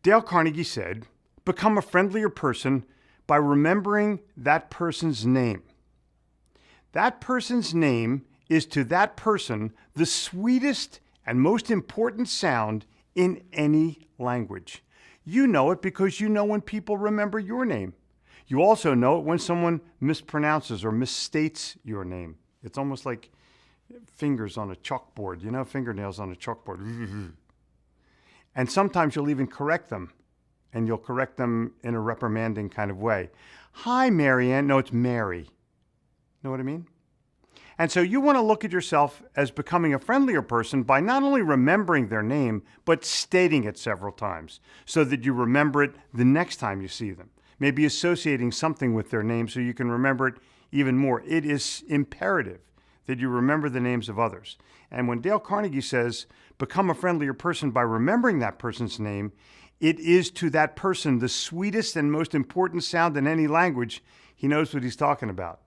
Dale Carnegie said, become a friendlier person by remembering that person's name. That person's name is to that person the sweetest and most important sound in any language. You know it because you know when people remember your name. You also know it when someone mispronounces or misstates your name. It's almost like fingers on a chalkboard, fingernails on a chalkboard. And sometimes you'll even correct them, and you'll correct them in a reprimanding kind of way. Hi, Marianne. No, it's Mary. Know what I mean? And so you want to look at yourself as becoming a friendlier person by not only remembering their name, but stating it several times so that you remember it the next time you see them. Maybe associating something with their name so you can remember it even more. It is imperative that you remember the names of others. And when Dale Carnegie says, become a friendlier person by remembering that person's name, it is to that person the sweetest and most important sound in any language. He knows what he's talking about.